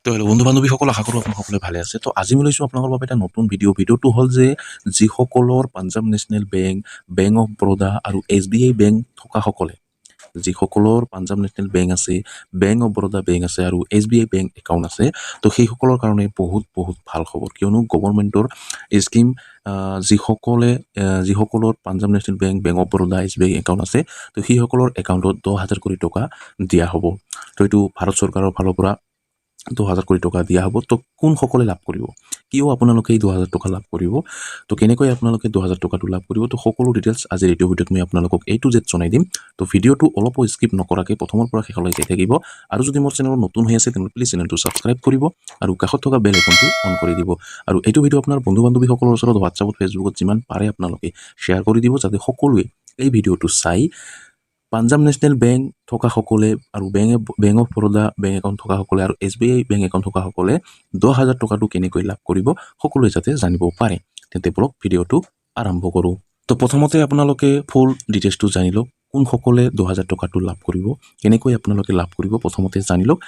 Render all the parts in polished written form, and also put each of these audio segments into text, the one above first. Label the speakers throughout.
Speaker 1: তো হেল্ল' বন্ধু বান্ধৱীসকল, আশা কৰোঁ আপোনালোক সকলোৱে ভালে আছে। তো আজি মই লৈছোঁ আপোনালোকৰ বাবে এটা নতুন ভিডিঅ'টো হ'ল যে যিসকলৰ Punjab national bank, bank of Baroda আৰু SBI বেংক থকাসকলে, যিসকলৰ পাঞ্জাৱ নেশ্যনেল বেংক আছে, বেংক অফ বৰোদা বেংক আছে আৰু SBI বেংক একাউণ্ট আছে, তো সেইসকলৰ কাৰণে বহুত ভাল খবৰ। কিয়নো গভৰ্ণমেণ্টৰ স্কিম যিসকলৰ Punjab national bank, bank of Baroda, SBI account আছে, তো সেইসকলৰ একাউণ্টত 10,000 কোটি টকা দিয়া হ'ব। তো এইটো ভাৰত চৰকাৰৰ ফালৰ পৰা 2,000 কোটি টকা দিয়া হ'ব। তো কোনসকলে লাভ কৰিব, কিয় আপোনালোকে এই 2,000 টকা লাভ কৰিব, তো কেনেকৈ আপোনালোকে 2,000 টকাটো লাভ কৰিব, তো সকলো ডিটেইলছ আজিৰ এইটো ভিডিঅ'ত মই আপোনালোকক A to Z জনাই দিম। তো ভিডিঅ'টো অলপো স্কিপ নকৰাকৈ প্ৰথমৰ পৰা শেষলৈ চাই থাকিব। আৰু যদি মোৰ চেনেলত নতুন হৈ আছে তেনেহ'লে প্লিজ চেনেলটো ছাবস্ক্ৰাইব কৰিব আৰু কাষত থকা বেল আইকনটো অন কৰি দিব। আৰু এইটো ভিডিঅ' আপোনাৰ বন্ধু বান্ধৱীসকলৰ ওচৰত হোৱাটছআপত, ফেচবুকত যিমান পাৰে আপোনালোকে শ্বেয়াৰ কৰি দিব, যাতে সকলোৱে এই ভিডিঅ'টো চাই পাঞ্জাৱ নেশ্যনেল বেংক থকাসকলে আৰু bank of Baroda bank account থকাসকলে আৰু SBI বেংক একাউণ্ট থকাসকলে 10,000 টকাটো কেনেকৈ লাভ কৰিব সকলোৱে যাতে জানিব পাৰে। তেন্তে বলক ভিডিঅ'টো আৰম্ভ কৰোঁ। তো প্ৰথমতে আপোনালোকে ফুল ডিটেইলছটো জানি লওক, কোনসকলে 10,000 টকাটো লাভ কৰিব, কেনেকৈ আপোনালোকে লাভ কৰিব প্ৰথমতে জানি লওক।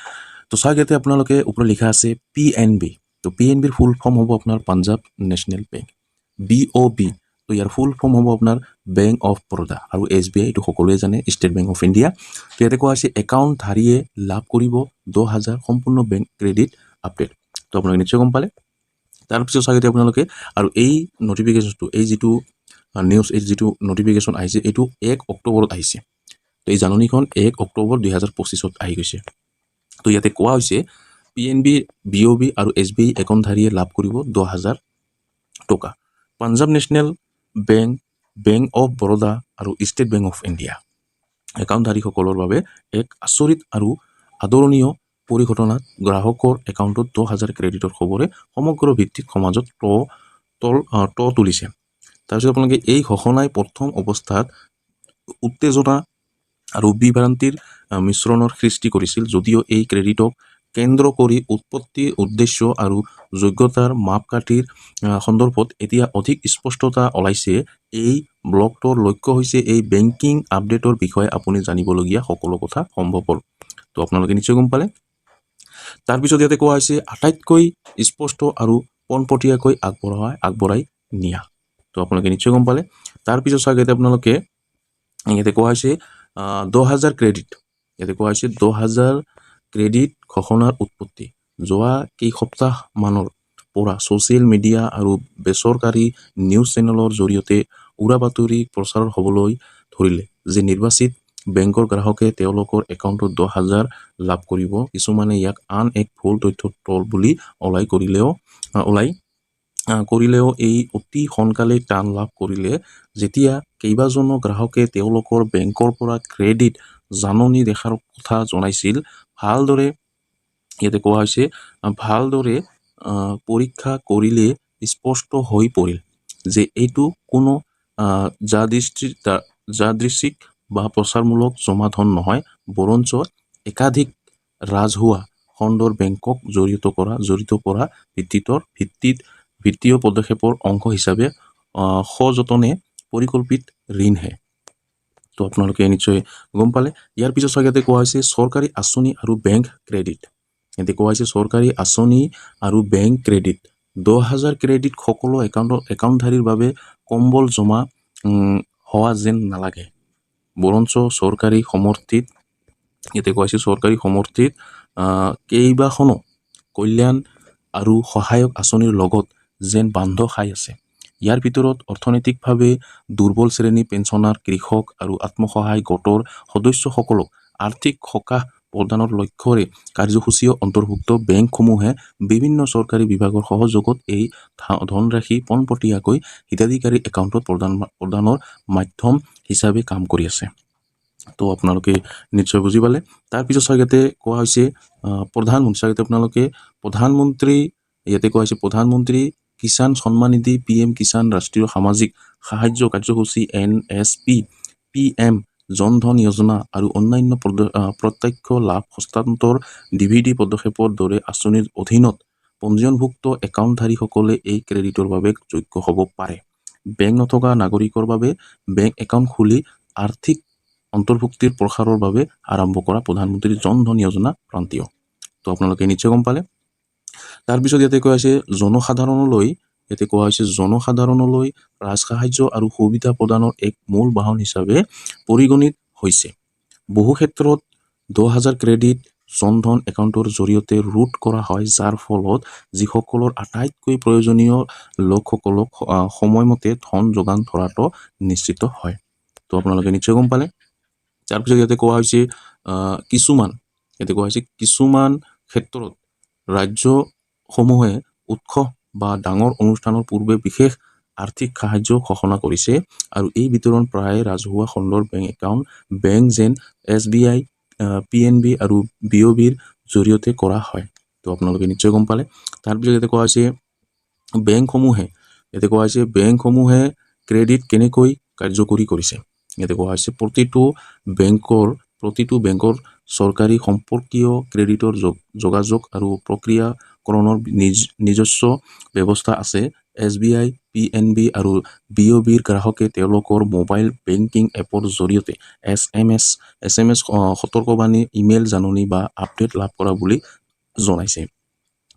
Speaker 1: তো চাওক, ইয়াতে আপোনালোকে ওপৰত লিখা আছে PNB। তো PNBৰ ফুল ফৰ্ম হ'ব আপোনাৰ পাঞ্জাৱ নেশ্যনেল বেংক। BOB, তো ইয়াৰ ফুল ফৰ্ম হ'ব আপোনাৰ বেংক অফ বৰোদা, আৰু SBI এইটো সকলোৱে জানে, ষ্টেট বেংক অফ ইণ্ডিয়া। তো ইয়াতে কোৱা হৈছে একাউণ্টধাৰীয়ে লাভ কৰিব 10,000 সম্পূৰ্ণ বেংক ক্ৰেডিট আপডেট। তো আপোনালোকে নিশ্চয় গম পালে। তাৰপিছত চাগে আপোনালোকে আৰু এই নটিফিকেশ্যনটো, এই যিটো নিউজ, এই যিটো নটিফিকেশ্যন আহিছে, এইটো 1 অক্টোবৰত আহিছে। তো এই জাননীখন 1 অক্টোবৰ 2025 আহি গৈছে। তো ইয়াতে কোৱা হৈছে PNB, BOB আৰু SBI একাউণ্টধাৰীয়ে লাভ কৰিব 10,000 টকা। Punjab national bank, bank of Baroda আৰু ষ্টেট বেংক অফ ইণ্ডিয়া একাউণ্টধাৰীসকলৰ বাবে এক আচৰিত আৰু আদৰণীয় পৰিঘটনাত গ্ৰাহকৰ একাউণ্টত 10,000 ক্ৰেডিটৰ খবৰে সমগ্ৰ ভিত্তিত সমাজত তুলিছে। তাৰপিছত আপোনালোকে এই ঘোষণাই প্ৰথম অৱস্থাত উত্তেজনা আৰু বিভ্ৰান্তিৰ মিশ্ৰণৰ সৃষ্টি কৰিছিল, যদিও এই ক্ৰেডিটক কেন্দ্ৰ কৰি উৎপত্তি, উদ্দেশ্য আৰু যোগ্যতাৰ মাপকাঠিৰ সন্দৰ্ভত এতিয়া অধিক স্পষ্টতা ওলাইছে। এই ব্লগটোৰ লক্ষ্য হৈছে এই বেংকিং আপডেটৰ বিষয়ে আপুনি জানিবলগীয়া সকলো কথা সম্ভৱপৰ। তো আপোনালোকে নিশ্চয় গম পালে। তাৰপিছত ইয়াতে কোৱা হৈছে আটাইতকৈ স্পষ্ট আৰু পোনপটীয়াকৈ আগবঢ়াই নিয়া। তো আপোনালোকে নিশ্চয় গম পালে। তাৰপিছত চাওক, ইয়াতে আপোনালোকে ইয়াতে কোৱা হৈছে 10,000 ক্ৰেডিট। ইয়াতে কোৱা হৈছে 10,000 ক্ৰেডিট ঘোষণাৰ উৎপত্তি যোৱা কেইসপ্তাহমানৰ পৰা ছ'চিয়েল মিডিয়া আৰু বেচৰকাৰী নিউজ চেনেলৰ জৰিয়তে উৰা বাতৰি প্ৰচাৰ হ'বলৈ ধৰিলে যে নিৰ্বাচিত বেংকৰ গ্ৰাহকে তেওঁলোকৰ একাউণ্টত 10,000 লাভ কৰিব। কিছুমানে ইয়াক আন এক ভুল তথ্যৰ ট্ৰল বুলি কৰিলেও এই অতি সোনকালে টান লাভ কৰিলে, যেতিয়া কেইবাজনো গ্ৰাহকে তেওঁলোকৰ বেংকৰ পৰা ক্ৰেডিট জাননী দেখাৰ কথা জনাইছিল। ইয়াতে কোৱা হৈছে ভালদৰে পৰীক্ষা কৰিলে স্পষ্ট হৈ পৰিল যে এইটো কোনো যাদৃচ্ছিক বা প্ৰচাৰমূলক জমাধন নহয়, বৰঞ্চ একাধিক ৰাজহুৱা খণ্ডৰ বেংকক জড়িত কৰা বিত্তীয় পদক্ষেপৰ অংশ হিচাপে সযতনে পৰিকল্পিত ঋণহে। তো আপোনালোকে নিশ্চয় গম পালে। ইয়াৰ পিছত ইয়াতে কোৱা হৈছে চৰকাৰী আঁচনি আৰু বেংক ক্ৰেডিট। ইয়াতে কোৱা হৈছে চৰকাৰী আঁচনি আৰু বেংক ক্ৰেডিট। 10,000 ক্ৰেডিট সকলো একাউণ্টধাৰীৰ বাবে কম্বল জমা হোৱা যেন নালাগে, বৰঞ্চ চৰকাৰী সমৰ্থিত, ইয়াতে কোৱা হৈছে চৰকাৰী সমৰ্থিত কেইবাখনো কল্যাণ আৰু সহায়ক আঁচনিৰ লগত যেন বান্ধ খাই আছে। ইয়াৰ ভিতৰত অৰ্থনৈতিকভাৱে দুৰ্বল শ্ৰেণী, পেঞ্চনাৰ, কৃষক আৰু আত্মসহায়ক গোটৰ সদস্যসকলক আৰ্থিক সকাহ প্ৰদানৰ লক্ষ্যৰে কাৰ্যসূচীও অন্তৰ্ভুক্ত। বেংকসমূহে বিভিন্ন চৰকাৰী বিভাগৰ সহযোগত এই ধনৰাশি পোনপটীয়াকৈ হিতাধিকাৰী একাউণ্টত প্ৰদানৰ মাধ্যম হিচাপে কাম কৰি আছে। তো আপোনালোকে নিশ্চয় বুজি পালে। তাৰপিছত ইয়াতে কোৱা হৈছে ইয়াতে কোৱা হৈছে প্ৰধানমন্ত্ৰী কিষাণ সন্মান নিধি, PM কিষাণ ৰাষ্ট্ৰীয় সামাজিক সাহায্য কাৰ্যসূচী, NSP, PM জনধন যোজনা আৰু অন্যান্য প্ৰত্যক্ষ লাভ হস্তান্তৰ DVD পদক্ষেপৰ দৰে আঁচনিৰ অধীনত পঞ্জীয়নভুক্ত একাউণ্টধাৰীসকলে এই ক্ৰেডিটৰ বাবে যোগ্য হ'ব পাৰে। বেংক নথকা নাগৰিকৰ বাবে বেংক একাউণ্ট খুলি আৰ্থিক অন্তৰ্ভুক্তিৰ প্ৰসাৰৰ বাবে আৰম্ভ কৰা প্ৰধানমন্ত্ৰী জনধন যোজনা প্ৰান্তীয়। তো আপোনালোকে নিশ্চয় গম পালে। তাৰপিছত ইয়াতে কোৱা হৈছে জনসাধাৰণলৈ ৰাজসাহায্য আৰু সুবিধা প্ৰদানৰ এক মূল বাহন হিচাপে পৰিগণিত হৈছে। বহু ক্ষেত্ৰত 10,000 ক্ৰেডিট জনধন একাউণ্টৰ জৰিয়তে ৰুট কৰা হয়, যাৰ ফলত যিসকলৰ আটাইতকৈ প্ৰয়োজনীয় লোকসকলক সময়মতে ধন যোগান ধৰাটো নিশ্চিত হয়। তো আপোনালোকে নিশ্চয় গম পালে। তাৰপিছত ইয়াতে কোৱা হৈছে কিছুমান ক্ষেত্ৰত ৰাজ্যসমূহে উৎসৱ বা ডাঙৰ অনুষ্ঠানৰ পূৰ্বে বিশেষ আৰ্থিক সাহায্য ঘোষণা কৰিছে আৰু এই বিতৰণ প্ৰায় ৰাজহুৱা খণ্ডৰ বেংক একাউণ্ট, বেংক যেন SBI, PNB আৰু BOBৰ জৰিয়তে কৰা হয়। তো আপোনালোকে নিশ্চয় গম পালে। তাৰপিছত ইয়াতে কোৱা হৈছে বেংকসমূহে ক্ৰেডিট কেনেকৈ কাৰ্যকৰী কৰিছে। ইয়াতে কোৱা হৈছে প্ৰতিটো বেংকৰ চৰকাৰী সম্পৰ্কীয় ক্ৰেডিটৰ যোগাযোগ আৰু প্ৰক্ৰিয়াকৰণৰ নিজস্ব ব্যৱস্থা আছে। SBI, PNB আৰু BOBৰ গ্ৰাহকে তেওঁলোকৰ মোবাইল বেংকিং এপৰ জৰিয়তে SMS সতৰ্কবাণী, ইমেইল জাননী বা আপডেট লাভ কৰা বুলি জনাইছে।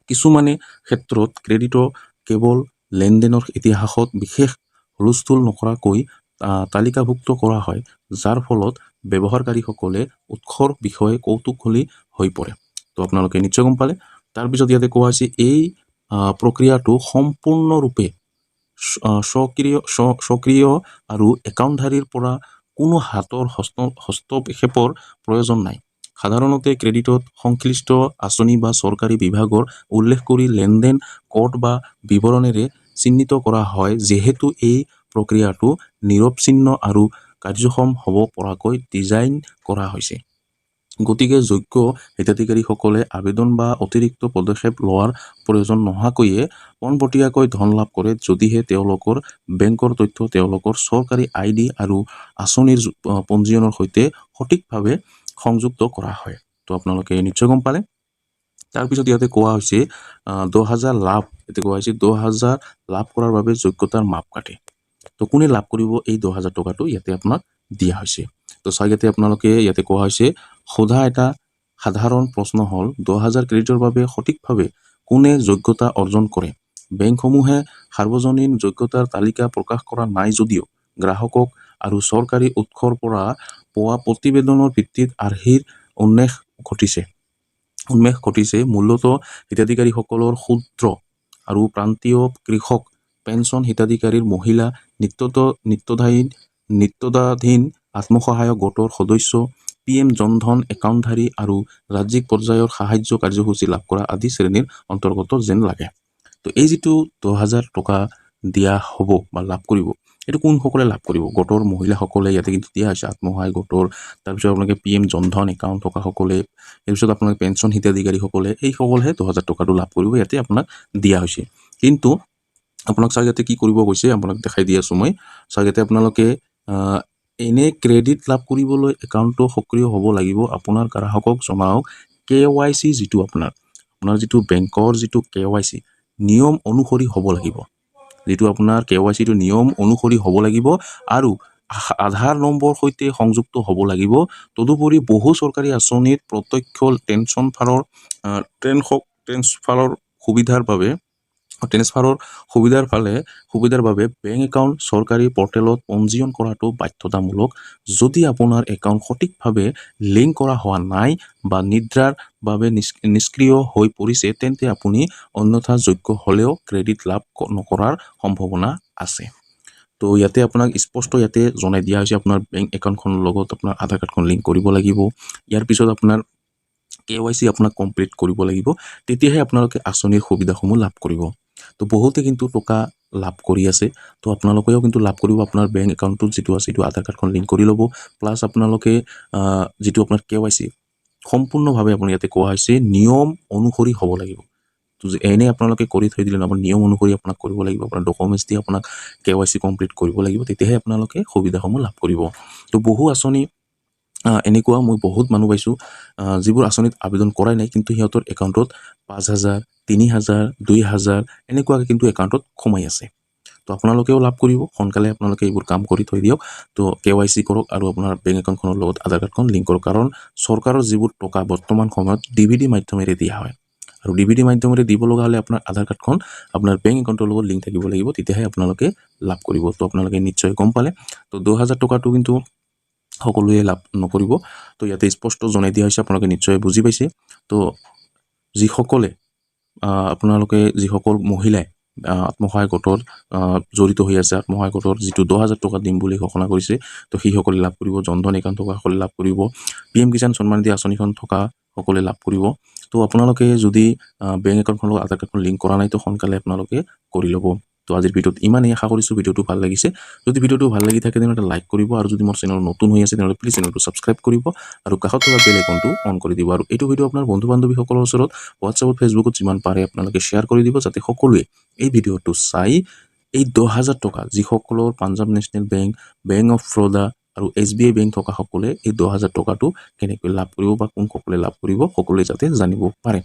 Speaker 1: কিছুমানে ক্ষেত্ৰত ক্ৰেডিটৰ কেৱল লেনদেনৰ ইতিহাসত বিশেষ হুলস্থুল নকৰাকৈ তালিকাভুক্ত কৰা হয়, যাৰ ফলত ব্যৱহাৰকাৰীসকলে উৎসৰ বিষয়ে কৌতূহলী হৈ পৰে। তো আপোনালোকে নিশ্চয় গম পালে। তাৰপিছত ইয়াতে কোৱা হৈছে এই প্ৰক্ৰিয়াটো সম্পূৰ্ণৰূপে সক্ৰিয় আৰু একাউণ্টধাৰীৰ পৰা কোনো হাতৰ হস্তক্ষেপৰ প্ৰয়োজন নাই। সাধাৰণতে ক্ৰেডিটত সংশ্লিষ্ট আঁচনি বা চৰকাৰী বিভাগৰ উল্লেখ কৰি লেনদেন কোড বা বিৱৰণেৰে চিহ্নিত কৰা হয়, যিহেতু এই প্ৰক্ৰিয়াটো নিৰৱচ্ছিন্ন আৰু কাৰ্যক্ষম হ'ব পৰাকৈ ডিজাইন কৰা হৈছে। গতিকে যোগ্য হিতাধিকাৰীসকলে আবেদন বা অতিৰিক্ত পদক্ষেপ লোৱাৰ প্ৰয়োজন নোহোৱাকৈয়ে পোনপটীয়াকৈ ধন লাভ কৰে, যদিহে তেওঁলোকৰ বেংকৰ তথ্য তেওঁলোকৰ চৰকাৰী ID আৰু আঁচনিৰ পঞ্জীয়নৰ সৈতে সঠিকভাৱে সংযুক্ত কৰা হয়। তো আপোনালোকে নিশ্চয় গম পালে। তাৰপিছত ইয়াতে কোৱা হৈছে 10,000 লাভ কৰাৰ বাবে যোগ্যতাৰ মাপকাঠি। তো কোনে লাভ কৰিব এই 10,000 টকাটো ইয়াতে আপোনাক দিয়া হৈছে। তো ইয়াতে আপোনালোকে ইয়াতে কোৱা হৈছে সোধা এটা সাধাৰণ প্ৰশ্ন হ'ল 10,000 ক্ৰেডিটৰ বাবে সঠিকভাৱে কোনে যোগ্যতা অৰ্জন কৰে। বেংকসমূহে সাৰ্বজনীন যোগ্যতাৰ তালিকা প্ৰকাশ কৰা নাই যদিও গ্ৰাহকক আৰু চৰকাৰী উৎসৰ পৰা পোৱা প্ৰতিবেদনৰ ভিত্তিত আৰ্হিৰ উন্মেষ ঘটিছে। মূলতঃ হিতাধিকাৰীসকলৰ ক্ষুদ্ৰ আৰু প্ৰান্তীয় কৃষক, পেঞ্চন হিতাধিকাৰীৰ মহিলা, নিত্যদাধীন আত্মসহায়ক গোটৰ সদস্য, PM জনধন একাউণ্টধাৰী আৰু ৰাজ্যিক পৰ্যায়ৰ সাহায্য কাৰ্যসূচী লাভ কৰা আদি শ্ৰেণীৰ অন্তৰ্গত যেন লাগে। তো এই যিটো 10,000 টকা দিয়া হ'ব বা লাভ কৰিব, এইটো কোনসকলে লাভ কৰিব? গোটৰ মহিলাসকলে ইয়াতে কিন্তু দিয়া হৈছে, আত্মসহায়ক গোটৰ। তাৰপিছত আপোনালোকে PM জনধন একাউণ্ট থকাসকলে, তাৰপিছত আপোনালোকে পেঞ্চন হিতাধিকাৰীসকলে, এইসকলেহে 10,000 টকাটো লাভ কৰিব, ইয়াতে আপোনাক দিয়া হৈছে। কিন্তু আপোনাক চাৰ ইয়াতে কি কৰিব কৈছে, আপোনাক দেখাই দি আছোঁ মই। চাৰ ইয়াতে আপোনালোকে এনে ক্ৰেডিট লাভ কৰিবলৈ একাউণ্টটো সক্ৰিয় হ'ব লাগিব। আপোনাৰ গ্ৰাহকক জনাওক KYC যিটো আপোনাৰ যিটো বেংকৰ যিটো KYC নিয়ম অনুসৰি হ'ব লাগিব। যিটো আপোনাৰ KYCটো নিয়ম অনুসৰি হ'ব লাগিব আৰু আধাৰ নম্বৰ সৈতে সংযুক্ত হ'ব লাগিব। তদুপৰি বহু চৰকাৰী আঁচনিত প্ৰত্যক্ষ ট্ৰেন্সফাৰৰ সুবিধাৰ বাবে বেংক একাউণ্ট চৰকাৰী পৰ্টেলত পঞ্জীয়ন কৰাটো বাধ্যতামূলক। যদি আপোনাৰ একাউণ্ট সঠিকভাৱে লিংক কৰা হোৱা নাই বা নিদ্ৰাৰ বাবে নিষ্ক্ৰিয় হৈ পৰিছে, তেন্তে আপুনি অন্যথা যোগ্য হ'লেও ক্ৰেডিট লাভ নকৰাৰ সম্ভাৱনা আছে। তো ইয়াতে আপোনাক স্পষ্ট ইয়াতে জনাই দিয়া হৈছে আপোনাৰ বেংক একাউণ্টখনৰ লগত আপোনাৰ আধাৰ কাৰ্ডখন লিংক কৰিব লাগিব। ইয়াৰ পিছত আপোনাৰ KYC আপোনাক কমপ্লিট কৰিব লাগিব, তেতিয়াহে আপোনালোকে আঁচনিৰ সুবিধাসমূহ লাভ কৰিব। তো বহুতে কিন্তু টকা লাভ কৰি আছে। তো আপোনালোকেও কিন্তু লাভ কৰিব। আপোনাৰ বেংক একাউণ্টটোত যিটো আছে সেইটো আধাৰ কাৰ্ডখন লিংক কৰি ল'ব। প্লাছ আপোনালোকে যিটো আপোনাৰ KYC সম্পূৰ্ণভাৱে আপোনাৰ ইয়াতে কোৱা হৈছে নিয়ম অনুসৰি হ'ব লাগিব। তো এনেই আপোনালোকে কৰি থৈ দিলে আপোনাৰ নিয়ম অনুসৰি আপোনাক কৰিব লাগিব। আপোনাৰ ডকুমেণ্টছ দি আপোনাক KYC কমপ্লিট কৰিব লাগিব, তেতিয়াহে আপোনালোকে সুবিধাসমূহ লাভ কৰিব। তো বহু আঁচনি এনেকুৱা মই বহুত মানুহ পাইছোঁ যিবোৰ আঁচনিত আবেদন কৰাই নাই, কিন্তু সিহঁতৰ একাউণ্টত 5,000, 3,000, 2,000 এনেকুৱাকৈ কিন্তু একাউণ্টত সোমাই আছে। তো আপোনালোকেও লাভ কৰিব। সোনকালে আপোনালোকে এইবোৰ কাম কৰি থৈ দিয়ক। তো KYC কৰক আৰু আপোনাৰ বেংক একাউণ্টখনৰ লগত আধাৰ কাৰ্ডখন লিংক কৰক। কাৰণ চৰকাৰৰ যিবোৰ টকা বৰ্তমান সময়ত DVD মাধ্যমেৰে দিয়া হয় আৰু ডিবিটি মাধ্যমেৰে দিব লগা হ'লে আপোনাৰ আধাৰ কাৰ্ডখন আপোনাৰ বেংক একাউণ্টৰ লগত লিংক থাকিব লাগিব, তেতিয়াহে আপোনালোকে লাভ কৰিব। তো আপোনালোকে নিশ্চয় গম পালে। তো 10,000 টকাটো কিন্তু সকলোৱে লাভ নকৰিব। তো ইয়াতে স্পষ্ট জনাই দিয়া হৈছে, আপোনালোকে নিশ্চয় বুজি পাইছে। তো যিসকলে যিসকল মহিলাই আত্মসহায়ক গোটৰ জড়িত হৈ আছে, আত্মসহায়ক গোটৰ যিটো 10,000 টকা দিম বুলি ঘোষণা কৰিছে, তো সেইসকলে লাভ কৰিব। জনধন একাউণ্ট থকা সকলে লাভ কৰিব। PM কিষাণ সন্মান নিধি আঁচনিখন থকা সকলে লাভ কৰিব। তো আপোনালোকে যদি বেংক একাউণ্টখন লগত আধাৰ কাৰ্ডখন লিংক কৰা নাই, তো সোনকালে আপোনালোকে কৰি ল'ব। তো আজিৰ ভিডিঅ'ত ইমানেই। আশা কৰিছোঁ ভিডিঅ'টো ভাল লাগিছে। যদি ভিডিঅ'টো ভাল লাগি থাকে তেনেহ'লে লাইক কৰিব, আৰু যদি মোৰ চেনেল নতুন হৈ আছে তেনেহ'লে প্লিজ চেনেলটো ছাবস্ক্ৰাইব কৰিব আৰু কাষত থকা বেল আইকনটো অন কৰি দিব। আৰু এইটো ভিডিঅ' আপোনাৰ বন্ধু বান্ধৱীসকলৰ ওচৰত হোৱাটছআপত, ফেচবুকত যিমান পাৰে আপোনালোকে শ্বেয়াৰ কৰি দিব, যাতে সকলোৱে এই ভিডিঅ'টো চাই এই 10,000 টকা যিসকলৰ Punjab national bank, bank of Baroda আৰু SBI বেংক থকা সকলে এই 10,000 টকাটো কেনেকৈ লাভ কৰিব বা কোনসকলে লাভ কৰিব সকলোৱে যাতে জানিব পাৰে।